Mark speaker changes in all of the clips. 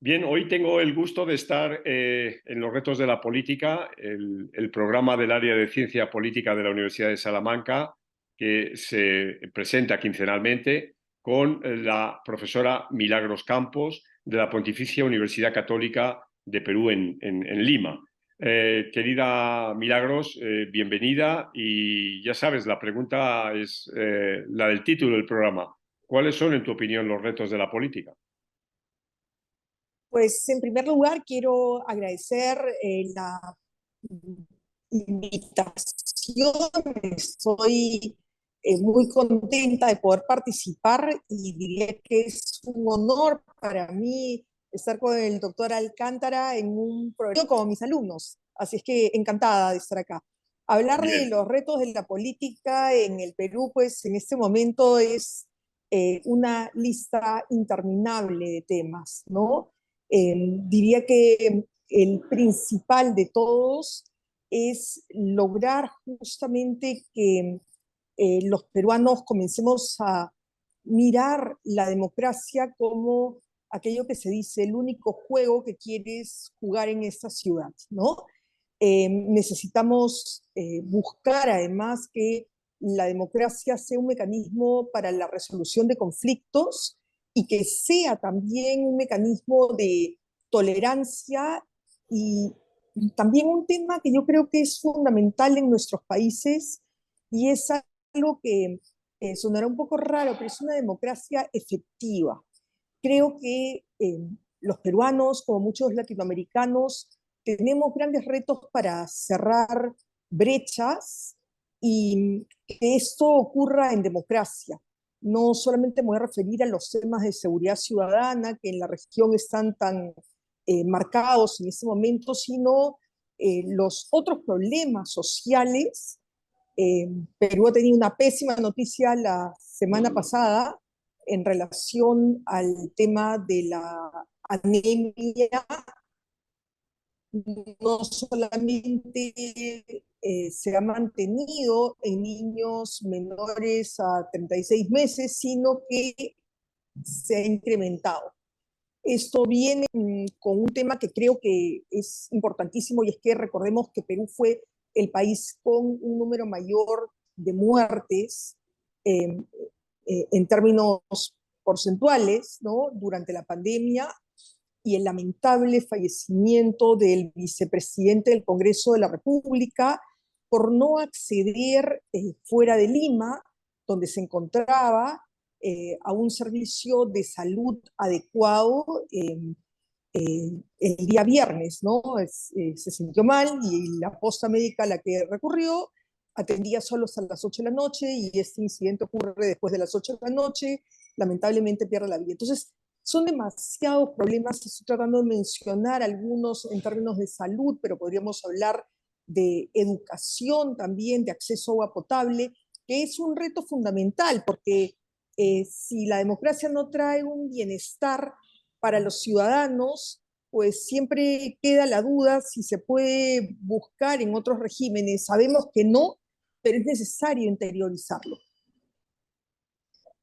Speaker 1: Bien, hoy tengo el gusto de estar en Los Retos de la Política, el programa del área de Ciencia Política de la Universidad de Salamanca, que se presenta quincenalmente con la profesora Milagros Campos de la Pontificia Universidad Católica de Perú en Lima. Querida Milagros, bienvenida y ya sabes, la pregunta es la del título del programa. ¿Cuáles son, en tu opinión, los retos de la política?
Speaker 2: Pues en primer lugar quiero agradecer la invitación. Estoy muy contenta de poder participar y diría que es un honor para mí estar con el doctor Alcántara en un programa como mis alumnos. Así es que encantada de estar acá. Hablar de
Speaker 1: Bien.
Speaker 2: los retos de la política en el Perú, pues en este momento es una lista interminable de temas, ¿no? Diría que el principal de todos es lograr justamente que los peruanos comencemos a mirar la democracia como aquello que se dice, el único juego que quieres jugar en esta ciudad, ¿no? Necesitamos buscar además que la democracia sea un mecanismo para la resolución de conflictos y que sea también un mecanismo de tolerancia y también un tema que yo creo que es fundamental en nuestros países y es algo que sonará un poco raro, pero es una democracia efectiva. Creo que los peruanos, como muchos latinoamericanos, tenemos grandes retos para cerrar brechas y que esto ocurra en democracia. No solamente me voy a referir a los temas de seguridad ciudadana, que en la región están tan marcados en este momento, sino los otros problemas sociales. Perú ha tenido una pésima noticia la semana pasada en relación al tema de la anemia. No solamente se ha mantenido en niños menores a 36 meses, sino que se ha incrementado. Esto viene con un tema que creo que es importantísimo y es que recordemos que Perú fue el país con un número mayor de muertes eh, en términos porcentuales, ¿no? Durante la pandemia y el lamentable fallecimiento del vicepresidente del Congreso de la República por no acceder fuera de Lima, donde se encontraba, a un servicio de salud adecuado el día viernes, ¿no? Se sintió mal y la posta médica a la que recurrió atendía solo hasta las 8 de la noche y este incidente ocurre después de las 8 de la noche, lamentablemente pierde la vida. Entonces, son demasiados problemas, estoy tratando de mencionar algunos en términos de salud, pero podríamos hablar de educación también, de acceso a agua potable, que es un reto fundamental, porque si la democracia no trae un bienestar para los ciudadanos, pues siempre queda la duda si se puede buscar en otros regímenes. Sabemos que no, pero es necesario interiorizarlo.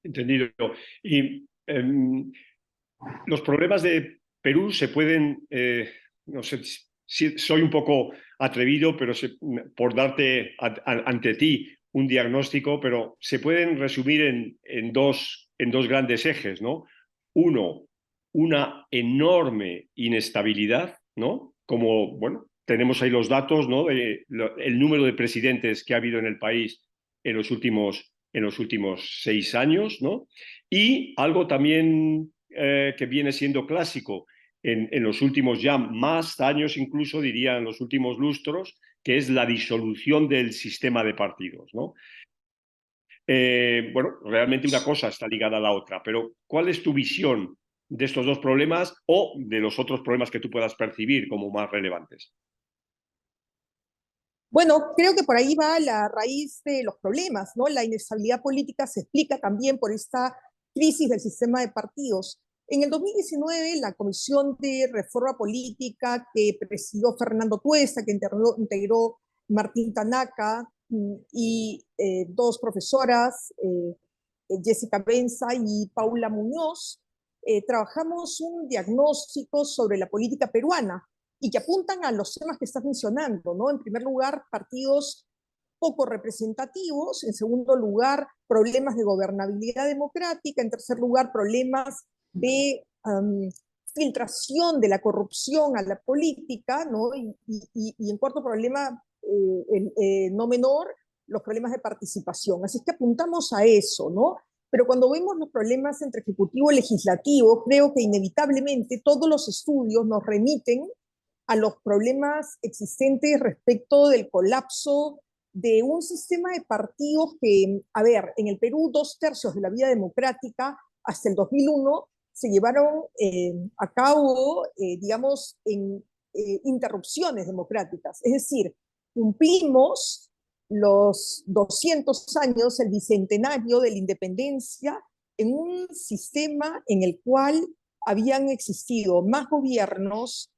Speaker 1: Entendido. Y los problemas de Perú se pueden, no sé si soy un poco atrevido, pero por darte ante ti un diagnóstico, pero se pueden resumir en dos grandes ejes, ¿no? Uno, una enorme inestabilidad, ¿no? Como, bueno, tenemos ahí los datos, ¿no? El número de presidentes que ha habido en el país en los últimos 6 años, ¿no? Y algo también que viene siendo clásico en los últimos ya más años, incluso diría en los últimos lustros, que es la disolución del sistema de partidos, ¿no? Bueno, realmente una cosa está ligada a la otra, pero ¿cuál es tu visión de estos dos problemas o de los otros problemas que tú puedas percibir como más relevantes?
Speaker 2: Bueno, creo que por ahí va la raíz de los problemas, ¿no? La inestabilidad política se explica también por esta crisis del sistema de partidos. En el 2019, la Comisión de Reforma Política que presidió Fernando Tuesta, que integró Martín Tanaka y dos profesoras, Jessica Benza y Paula Muñoz, trabajamos un diagnóstico sobre la política peruana y que apuntan a los temas que estás mencionando, ¿no? En primer lugar, partidos poco representativos, en segundo lugar, problemas de gobernabilidad democrática, en tercer lugar, problemas de filtración de la corrupción a la política, ¿no? Y en cuarto problema, no menor, los problemas de participación. Así es que apuntamos a eso, ¿no? Pero cuando vemos los problemas entre ejecutivo y legislativo, creo que inevitablemente todos los estudios nos remiten a los problemas existentes respecto del colapso de un sistema de partidos que, a ver, en el Perú 2/3 de la vida democrática hasta el 2001 se llevaron a cabo, digamos, en interrupciones democráticas. Es decir, cumplimos los 200 años, el bicentenario de la independencia, en un sistema en el cual habían existido más gobiernos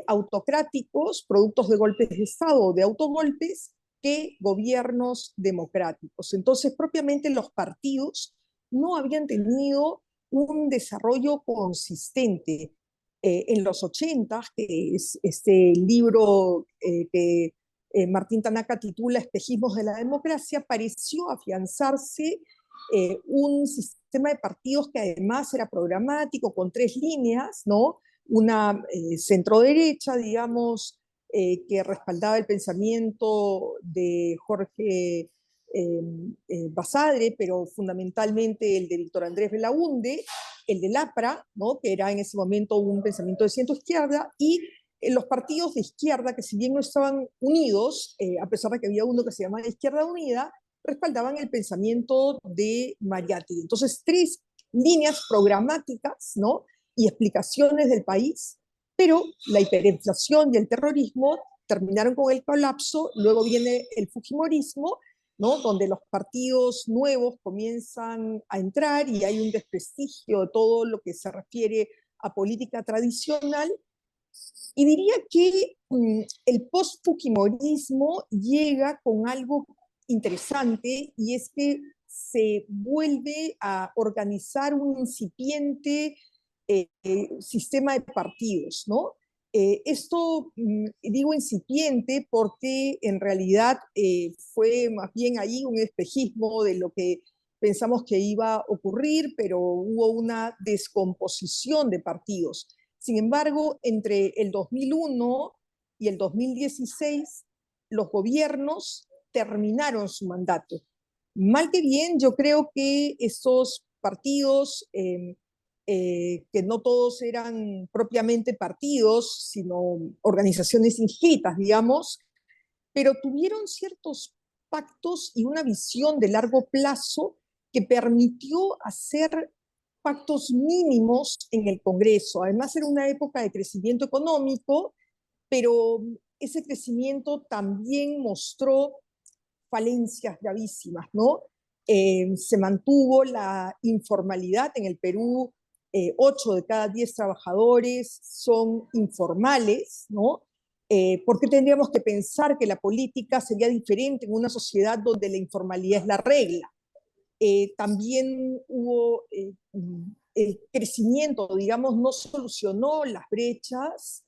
Speaker 2: autocráticos, productos de golpes de Estado o de autogolpes, que gobiernos democráticos. Entonces, propiamente los partidos no habían tenido un desarrollo consistente. En los 80, que es este libro que Martín Tanaka titula Espejismos de la Democracia, pareció afianzarse un sistema de partidos que además era programático, con 3 líneas, ¿no? Una centro-derecha, digamos, que respaldaba el pensamiento de Jorge Basadre, pero fundamentalmente el de Víctor Andrés Belaúnde, el del APRA, ¿no? Que era en ese momento un pensamiento de centro-izquierda, y los partidos de izquierda, que si bien no estaban unidos, a pesar de que había uno que se llamaba Izquierda Unida, respaldaban el pensamiento de Mariátegui. Entonces, 3 líneas programáticas, ¿no? Y explicaciones del país, pero la hiperinflación y el terrorismo terminaron con el colapso. Luego viene el fujimorismo, ¿no? Donde los partidos nuevos comienzan a entrar y hay un desprestigio de todo lo que se refiere a política tradicional. Y diría que el post-fujimorismo llega con algo interesante, y es que se vuelve a organizar un incipiente sistema de partidos, ¿no? Esto digo incipiente porque en realidad fue más bien ahí un espejismo de lo que pensamos que iba a ocurrir, pero hubo una descomposición de partidos. Sin embargo, entre el 2001 y el 2016, los gobiernos terminaron su mandato. Mal que bien, yo creo que estos partidos que no todos eran propiamente partidos, sino organizaciones inscritas, digamos, pero tuvieron ciertos pactos y una visión de largo plazo que permitió hacer pactos mínimos en el Congreso. Además, era una época de crecimiento económico, pero ese crecimiento también mostró falencias gravísimas, ¿no? Se mantuvo la informalidad en el Perú. 8 de cada 10 trabajadores son informales, ¿no? ¿Por qué tendríamos que pensar que la política sería diferente en una sociedad donde la informalidad es la regla? También hubo el crecimiento, digamos, no solucionó las brechas.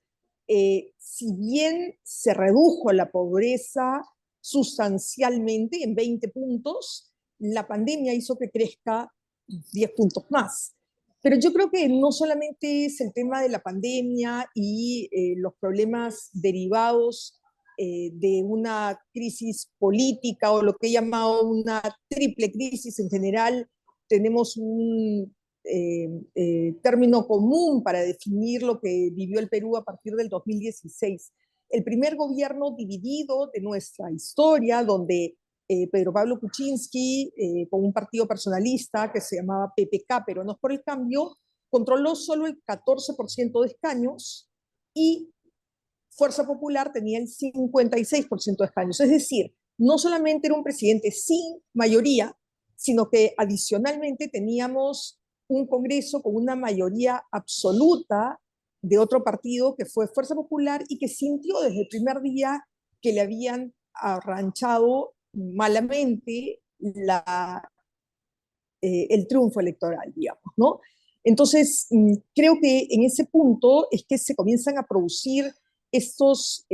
Speaker 2: Si bien se redujo la pobreza sustancialmente en 20 puntos, la pandemia hizo que crezca 10 puntos más. Pero yo creo que no solamente es el tema de la pandemia y los problemas derivados de una crisis política, o lo que he llamado una triple crisis en general. Tenemos un término común para definir lo que vivió el Perú a partir del 2016. El primer gobierno dividido de nuestra historia, donde Pedro Pablo Kuczynski, con un partido personalista que se llamaba PPK, Peruanos por el Cambio, controló solo el 14% de escaños, y Fuerza Popular tenía el 56% de escaños. Es decir, no solamente era un presidente sin mayoría, sino que adicionalmente teníamos un Congreso con una mayoría absoluta de otro partido, que fue Fuerza Popular, y que sintió desde el primer día que le habían arranchado malamente el triunfo electoral, digamos, ¿no? Entonces, creo que en ese punto es que se comienzan a producir estos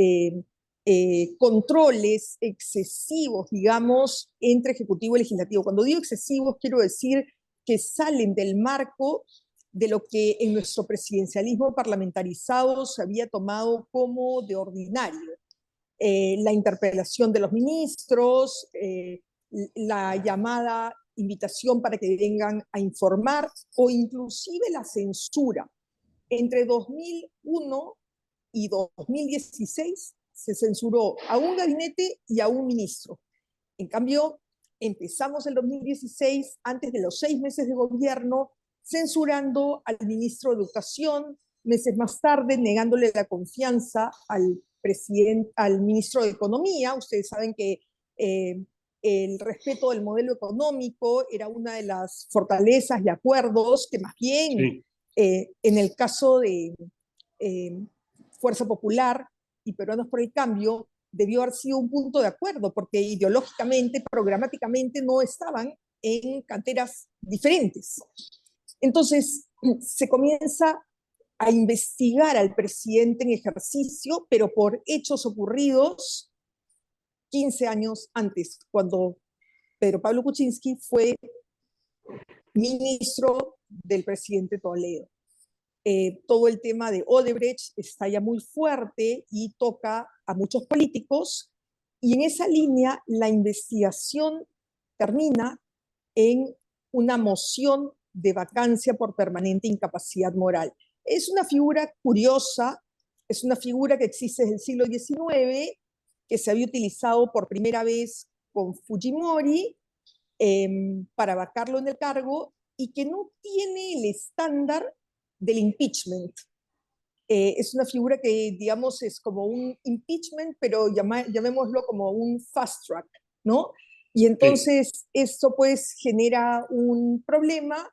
Speaker 2: controles excesivos, digamos, entre Ejecutivo y Legislativo. Cuando digo excesivos, quiero decir que salen del marco de lo que en nuestro presidencialismo parlamentarizado se había tomado como de ordinario. La interpelación de los ministros, la llamada invitación para que vengan a informar o inclusive la censura. Entre 2001 y 2016 se censuró a un gabinete y a un ministro. En cambio, empezamos el 2016, antes de los 6 meses de gobierno, censurando al ministro de Educación, meses más tarde negándole la confianza al ministro de Economía. Ustedes saben que el respeto del modelo económico era una de las fortalezas y acuerdos que más bien
Speaker 1: Sí,
Speaker 2: en el caso de Fuerza Popular y Peruanos por el Cambio debió haber sido un punto de acuerdo, porque ideológicamente, programáticamente no estaban en canteras diferentes. Entonces, se comienza a investigar al presidente en ejercicio, pero por hechos ocurridos 15 años antes, cuando Pedro Pablo Kuczynski fue ministro del presidente Toledo. Todo el tema de Odebrecht está ya muy fuerte y toca a muchos políticos, y en esa línea la investigación termina en una moción de vacancia por permanente incapacidad moral. Es una figura curiosa, es una figura que existe desde el siglo XIX, que se había utilizado por primera vez con Fujimori para vacarlo en el cargo, y que no tiene el estándar del impeachment. Es una figura que, digamos, es como un impeachment, pero llamémoslo como un fast track, ¿no? Y
Speaker 1: sí.
Speaker 2: entonces esto pues genera un problema,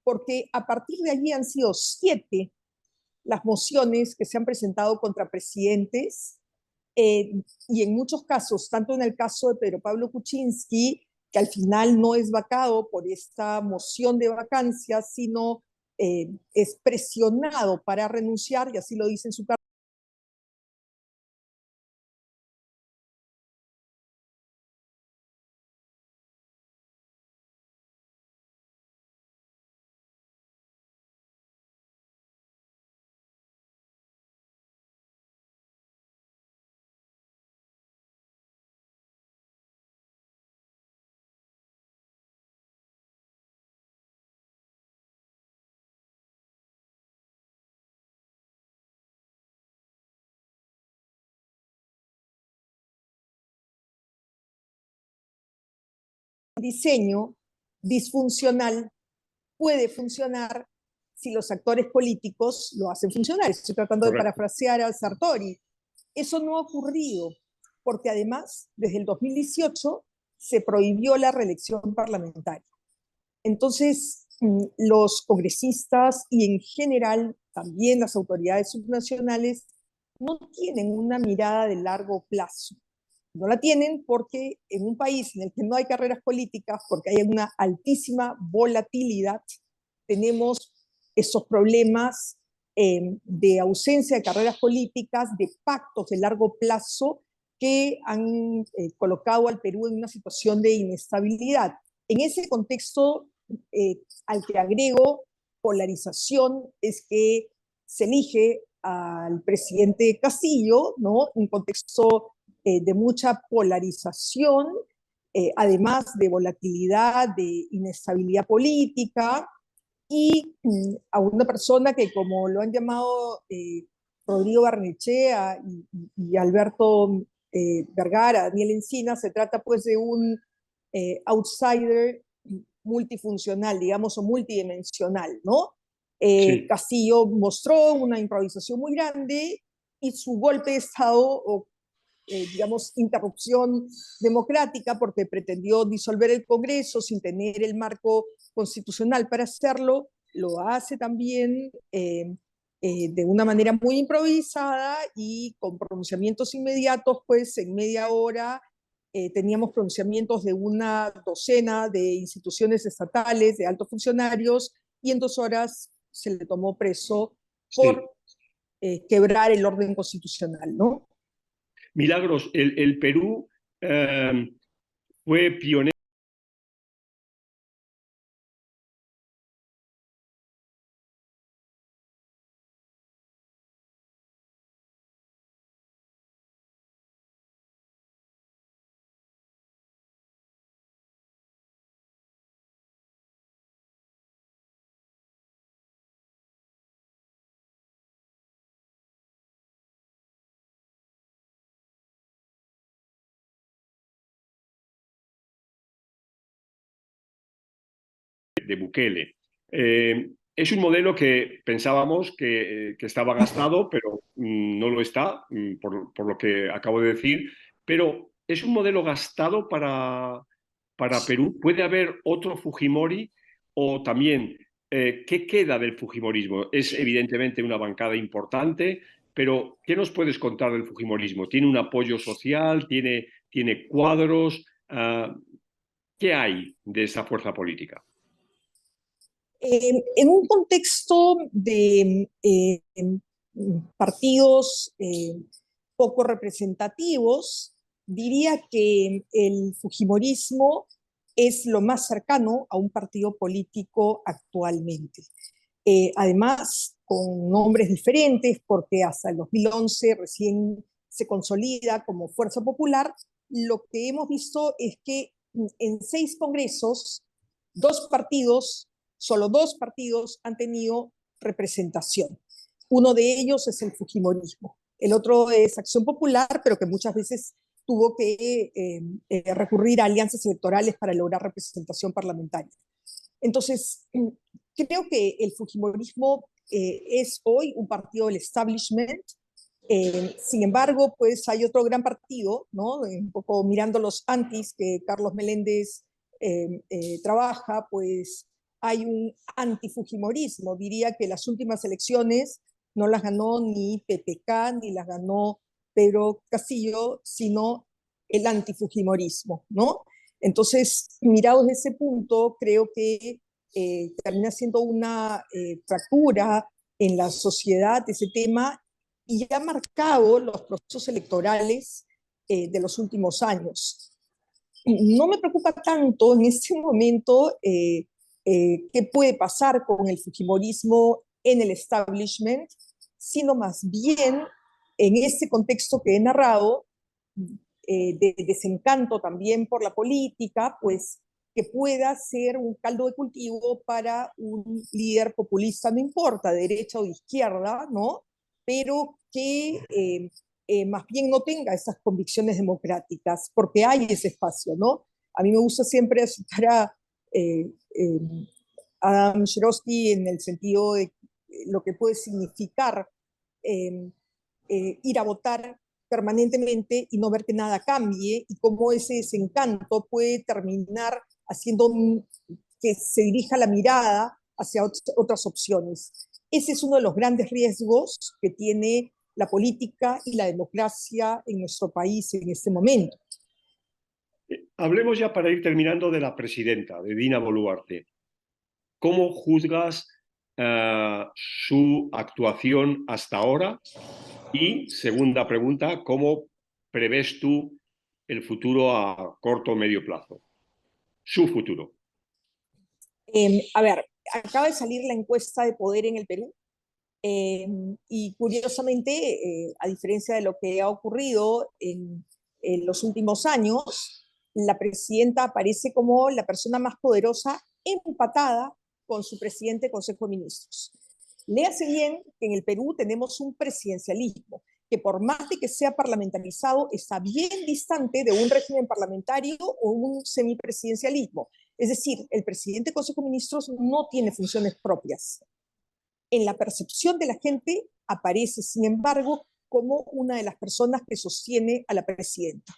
Speaker 2: porque a partir de allí han sido 7 las mociones que se han presentado contra presidentes, eh, y en muchos casos, tanto en el caso de Pedro Pablo Kuczynski, que al final no es vacado por esta moción de vacancia, sino es presionado para renunciar, y así lo dice en su carta. Diseño disfuncional puede funcionar si los actores políticos lo hacen funcionar. Estoy tratando de
Speaker 1: Correcto.
Speaker 2: parafrasear a Sartori. Eso no ha ocurrido, porque además, desde el 2018 se prohibió la reelección parlamentaria. Entonces, los congresistas y en general también las autoridades subnacionales no tienen una mirada de largo plazo. No la tienen porque en un país en el que no hay carreras políticas, porque hay una altísima volatilidad, tenemos esos problemas de ausencia de carreras políticas, de pactos de largo plazo que han colocado al Perú en una situación de inestabilidad. En ese contexto, al que agrego polarización, es que se elige al presidente Castillo, ¿no? Un contexto de mucha polarización, además de volatilidad, de inestabilidad política, y a una persona que, como lo han llamado Rodrigo Barnechea y Alberto Vergara, Daniel Encina, se trata pues de un outsider multifuncional, digamos, o multidimensional, ¿no?
Speaker 1: Sí,
Speaker 2: Castillo mostró una improvisación muy grande, y su golpe de Estado, o digamos, interrupción democrática, porque pretendió disolver el Congreso sin tener el marco constitucional para hacerlo, lo hace también de una manera muy improvisada y con pronunciamientos inmediatos. Pues en media hora teníamos pronunciamientos de una docena de instituciones estatales, de altos funcionarios, y en 2 horas se le tomó preso
Speaker 1: Sí.
Speaker 2: por quebrar el orden constitucional, ¿no?
Speaker 1: Milagros, el Perú fue pionero de Bukele. Es un modelo que pensábamos que estaba gastado, pero no lo está, por lo que acabo de decir. Pero es un modelo gastado para Perú. ¿Puede haber otro Fujimori? O también, ¿qué queda del Fujimorismo? Es evidentemente una bancada importante, pero ¿qué nos puedes contar del Fujimorismo? ¿Tiene un apoyo social? ¿Tiene cuadros? ¿Qué hay de esa fuerza política?
Speaker 2: En un contexto de partidos poco representativos, diría que el Fujimorismo es lo más cercano a un partido político actualmente. Además, con nombres diferentes, porque hasta el 2011 recién se consolida como Fuerza Popular, lo que hemos visto es que en 6 congresos, solo dos partidos han tenido representación. Uno de ellos es el Fujimorismo, el otro es Acción Popular, pero que muchas veces tuvo que recurrir a alianzas electorales para lograr representación parlamentaria. Entonces, creo que el Fujimorismo es hoy un partido del establishment. Sin embargo, pues hay otro gran partido, ¿no? Un poco mirando los antis que Carlos Meléndez trabaja, pues hay un antifujimorismo. Diría que las últimas elecciones no las ganó ni PPK, ni las ganó Pedro Castillo, sino el antifujimorismo, ¿no? Entonces, mirado desde ese punto, creo que termina siendo una fractura en la sociedad ese tema y ha marcado los procesos electorales de los últimos años. No me preocupa tanto en este momento qué puede pasar con el fujimorismo en el establishment, sino más bien en este contexto que he narrado, de desencanto también por la política, pues que pueda ser un caldo de cultivo para un líder populista, no importa, de derecha o de izquierda, ¿no? Pero que más bien no tenga esas convicciones democráticas, porque hay ese espacio, ¿no? A mí me gusta siempre citar a Adam Shirosky en el sentido de lo que puede significar eh, ir a votar permanentemente y no ver que nada cambie y cómo ese desencanto puede terminar haciendo que se dirija la mirada hacia otras opciones. Ese es uno de los grandes riesgos que tiene la política y la democracia en nuestro país en este momento.
Speaker 1: Hablemos ya para ir terminando de la presidenta, de Dina Boluarte. ¿Cómo juzgas su actuación hasta ahora? Y segunda pregunta, ¿cómo prevés tú el futuro a corto o medio plazo? Su futuro.
Speaker 2: A ver, acaba de salir la encuesta de poder en el Perú. Y curiosamente, a diferencia de lo que ha ocurrido en los últimos años, la presidenta aparece como la persona más poderosa, empatada con su presidente del Consejo de Ministros. Léase bien que en el Perú tenemos un presidencialismo que por más de que sea parlamentarizado, está bien distante de un régimen parlamentario o un semipresidencialismo. Es decir, el presidente del Consejo de Ministros no tiene funciones propias. En la percepción de la gente aparece, sin embargo, como una de las personas que sostiene a la presidenta.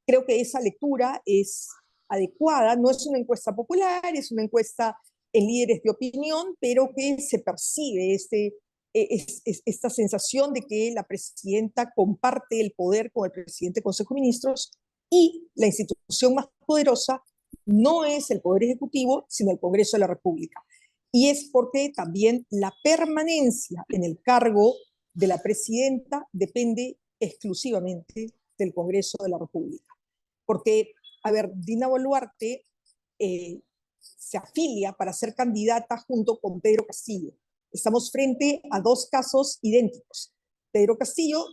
Speaker 2: Creo que esa lectura es adecuada, no es una encuesta popular, es una encuesta en líderes de opinión, pero que se percibe esta sensación de que la presidenta comparte el poder con el presidente del Consejo de Ministros y la institución más poderosa no es el Poder Ejecutivo, sino el Congreso de la República. y es porque también la permanencia en el cargo de la presidenta depende exclusivamente del Congreso de la República. Porque, a ver, Dina Boluarte se afilia para ser candidata junto con Pedro Castillo. Estamos frente a dos casos idénticos. Pedro Castillo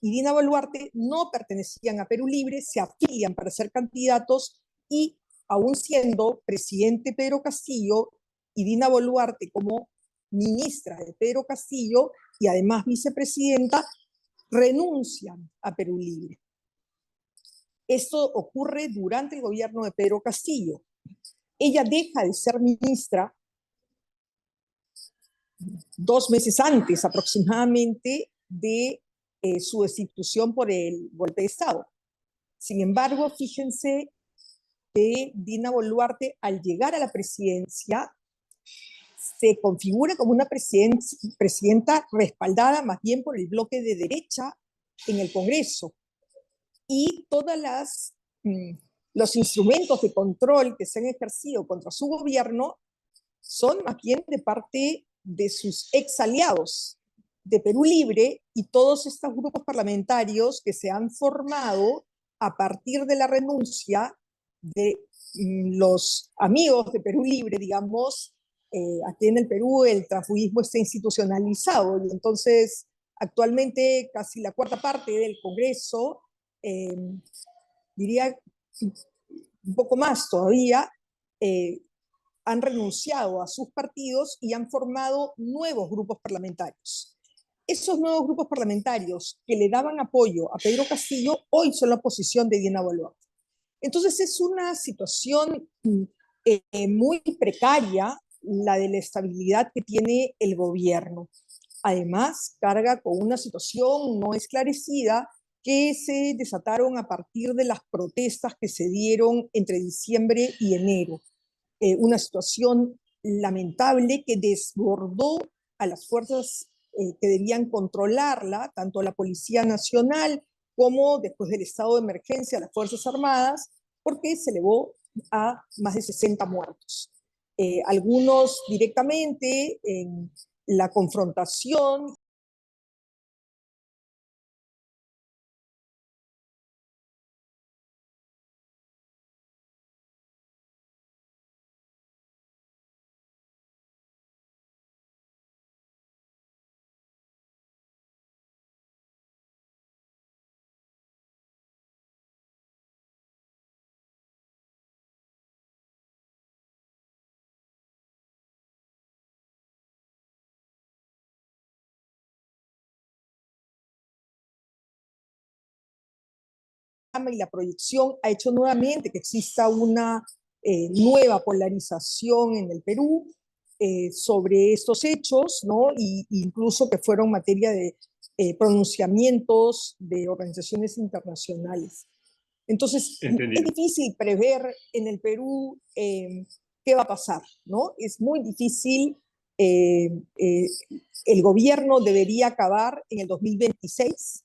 Speaker 2: y Dina Boluarte no pertenecían a Perú Libre, se afilian para ser candidatos y, aún siendo presidente Pedro Castillo y Dina Boluarte como ministra de Pedro Castillo y además vicepresidenta, renuncian a Perú Libre. Esto ocurre durante el gobierno de Pedro Castillo. Ella deja de ser ministra 2 meses antes aproximadamente de su destitución por el golpe de Estado. Sin embargo, fíjense que Dina Boluarte, al llegar a la presidencia, se configura como una presidenta respaldada más bien por el bloque de derecha en el Congreso. Y todos los instrumentos de control que se han ejercido contra su gobierno son más bien de parte de sus ex aliados de Perú Libre y todos estos grupos parlamentarios que se han formado a partir de la renuncia de los amigos de Perú Libre, digamos. Aquí en el Perú el transfugismo está institucionalizado y entonces actualmente casi la cuarta parte del Congreso, diría un poco más todavía, han renunciado a sus partidos y han formado nuevos grupos parlamentarios. Esos nuevos grupos parlamentarios que le daban apoyo a Pedro Castillo hoy son la oposición de Dina Boluarte. Entonces es una situación muy precaria la de la estabilidad que tiene el gobierno. Además, carga con una situación no esclarecida que se desataron a partir de las protestas que se dieron entre diciembre y enero. Una situación lamentable que desbordó a las fuerzas que debían controlarla, tanto la Policía Nacional como después del estado de emergencia las Fuerzas Armadas, porque se elevó a más de 60 muertos. Algunos directamente en la confrontación. Y la proyección ha hecho nuevamente que exista una nueva polarización en el Perú sobre estos hechos, ¿no? Y incluso que fueron materia de pronunciamientos de organizaciones internacionales. Entonces,
Speaker 1: Entendido.
Speaker 2: es difícil prever en el Perú qué va a pasar, ¿no? Es muy difícil. El gobierno debería acabar en el 2026.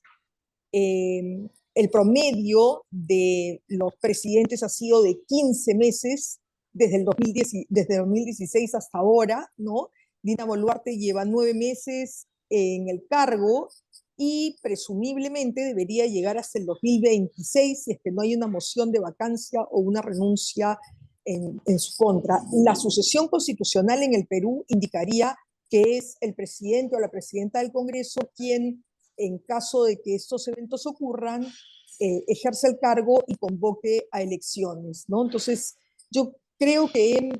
Speaker 2: El promedio de los presidentes ha sido de 15 meses desde el 2016 hasta ahora, ¿no? Dina Boluarte lleva 9 meses en el cargo y presumiblemente debería llegar hasta el 2026 si es que no hay una moción de vacancia o una renuncia en su contra. La sucesión constitucional en el Perú indicaría que es el presidente o la presidenta del Congreso quien, en caso de que estos eventos ocurran, ejerce el cargo y convoque a elecciones, ¿no? Entonces, yo creo que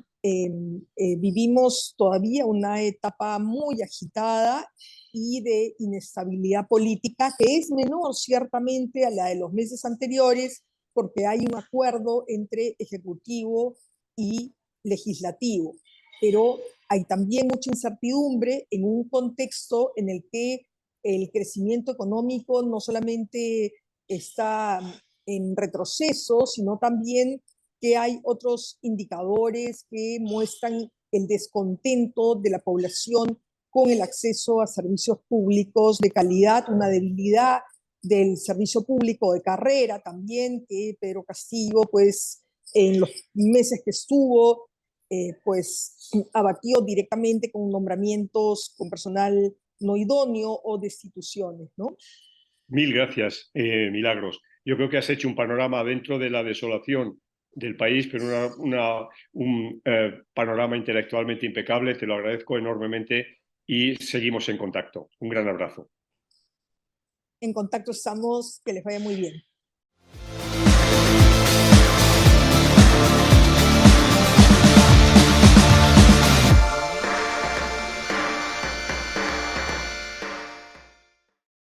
Speaker 2: vivimos todavía una etapa muy agitada y de inestabilidad política, que es menor ciertamente a la de los meses anteriores, porque hay un acuerdo entre ejecutivo y legislativo, pero hay también mucha incertidumbre en un contexto en el que el crecimiento económico no solamente está en retroceso, sino también que hay otros indicadores que muestran el descontento de la población con el acceso a servicios públicos de calidad, una debilidad del servicio público de carrera también, que Pedro Castillo, pues en los meses que estuvo, pues abatido directamente con nombramientos con personal no idóneo o destituciones, ¿no?
Speaker 1: Mil gracias, Milagros. Yo creo que has hecho un panorama dentro de la desolación del país, pero un panorama intelectualmente impecable. Te lo agradezco enormemente y seguimos en contacto. Un gran abrazo.
Speaker 2: En contacto estamos, que les vaya muy bien.